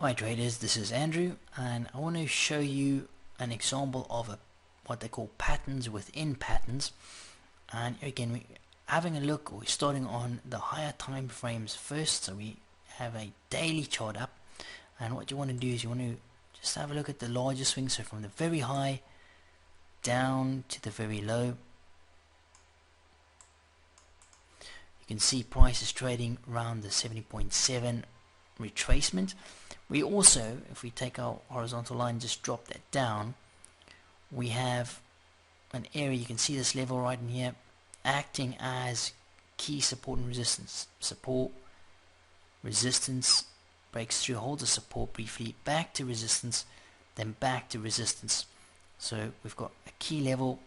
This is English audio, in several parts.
Hi traders, this is Andrew and I want to show you an example of what they call patterns within patterns. And again, we're having a look, we're starting on the higher time frames first. So we have a daily chart up, and what you want to do is you want to just have a look at the larger swing, so from the very high down to the very low. You can see price is trading around the 70.7 retracement. We also, if we take our horizontal line, just drop that down, we have an area, you can see this level right in here, acting as key support and resistance. Support, resistance, breaks through, holds a support briefly, back to resistance, then back to resistance. So we've got a key level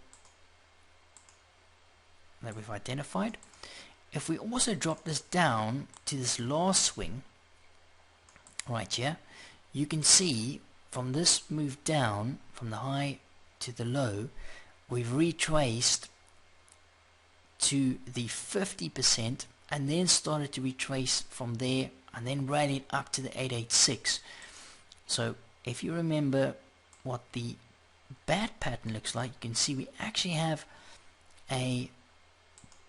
that we've identified. If we also drop this down to this last swing right here, you can see from this move down from the high to the low, we've retraced to the 50% and then started to retrace from there and then rallied up to the 886. So if you remember what the bat pattern looks like, you can see we actually have a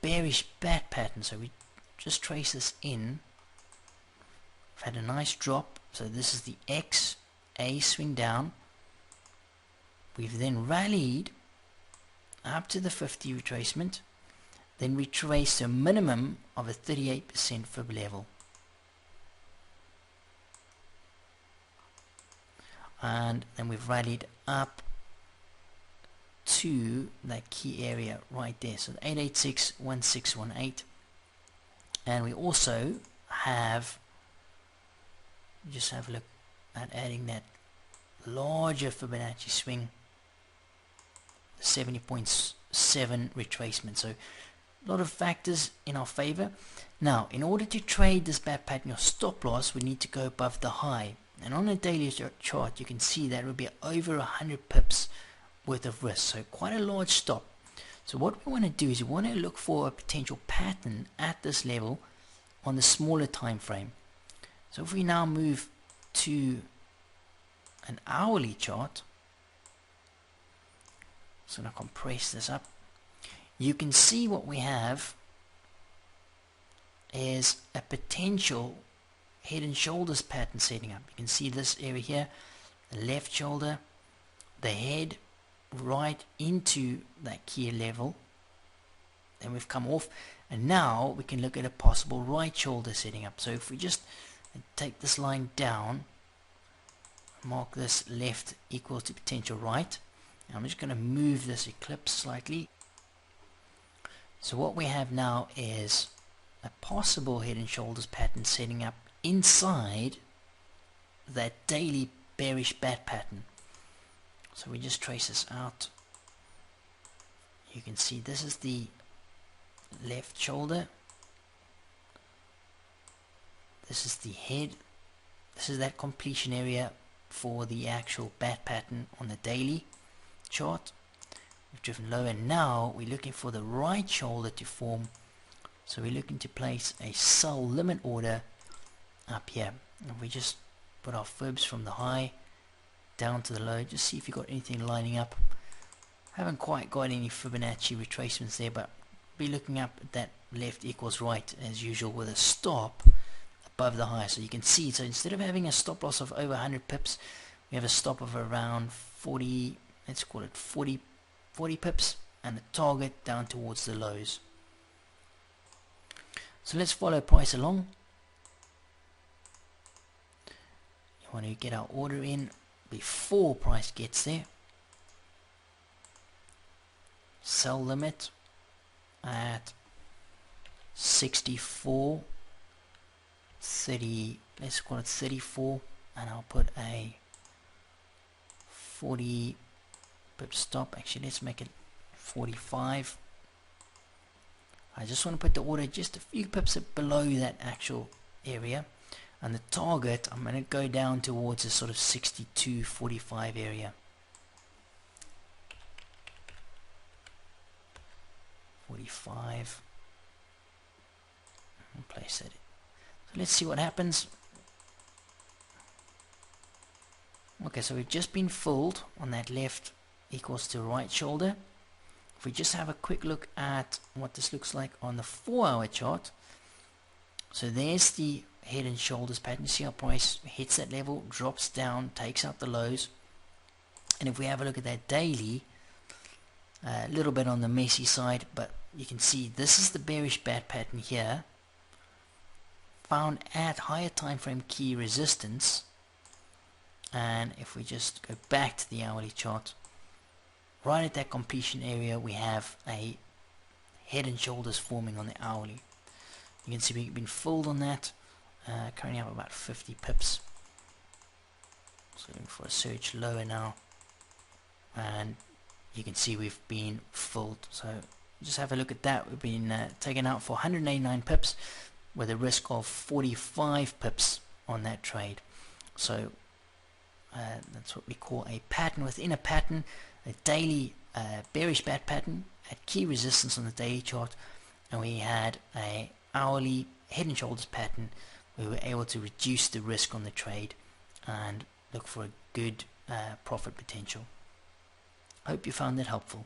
bearish bat pattern. So we just trace this in. We've had a nice drop, so this is the XA swing down. We've then rallied up to the 50 retracement, then retraced to a minimum of a 38% fib level, and then we've rallied up to that key area right there, so the 886.1618. and we also have, just have a look at adding that larger Fibonacci swing, 70.7 retracement. So a lot of factors in our favor. Now, in order to trade this bat pattern, your stop loss, we need to go above the high, and on a daily chart you can see that it would be over 100 pips worth of risk, so quite a large stop. So what we want to do is we want to look for a potential pattern at this level on the smaller time frame. So if we now move to an hourly chart, so now compress this up, you can see what we have is a potential head and shoulders pattern setting up. You can see this area here, the left shoulder, the head right into that key level, then we've come off, and now we can look at a possible right shoulder setting up. So if we just take this line down, mark this left equals to potential right, and I'm just going to move this eclipse slightly. So what we have now is a possible head and shoulders pattern setting up inside that daily bearish bat pattern. So we just trace this out. You can see this is the left shoulder, this is the head, this is that completion area for the actual bat pattern on the daily chart. We've driven low, and now we're looking for the right shoulder to form. So we're looking to place a sell limit order up here, and we just put our fibs from the high down to the low, just see if you've got anything lining up. Haven't quite got any Fibonacci retracements there, but be looking up at that left equals right as usual with a stop above the high. So you can see, so instead of having a stop loss of over 100 pips, we have a stop of around 40, let's call it 40 pips, and a target down towards the lows. So let's follow price along. You want to get our order in before price gets there. Sell limit at 64.30, let's call it 34, and I'll put a 40 pip stop. Actually, let's make it 45. I just want to put the order just a few pips below that actual area, and the target I'm going to go down towards a sort of 62.45 area. 45, and place it. So let's see what happens. Okay, so we've just been filled on that left equals to right shoulder. If we just have a quick look at what this looks like on the 4-hour chart, so there's the head and shoulders pattern. See how price hits that level, drops down, takes out the lows. And if we have a look at that daily, a little bit on the messy side, but you can see this is the bearish bat pattern here, found at higher time frame key resistance. And if we just go back to the hourly chart, right at that completion area we have a head and shoulders forming on the hourly. You can see we've been filled on that, currently up about 50 pips. So looking for a surge lower now, and you can see we've been filled. So just have a look at that. We've been taken out for 189 pips with a risk of 45 pips on that trade. So that's what we call a pattern within a pattern, a daily bearish bat pattern at key resistance on the daily chart, and we had a hourly head and shoulders pattern. We were able to reduce the risk on the trade and look for a good profit potential. I hope you found that helpful.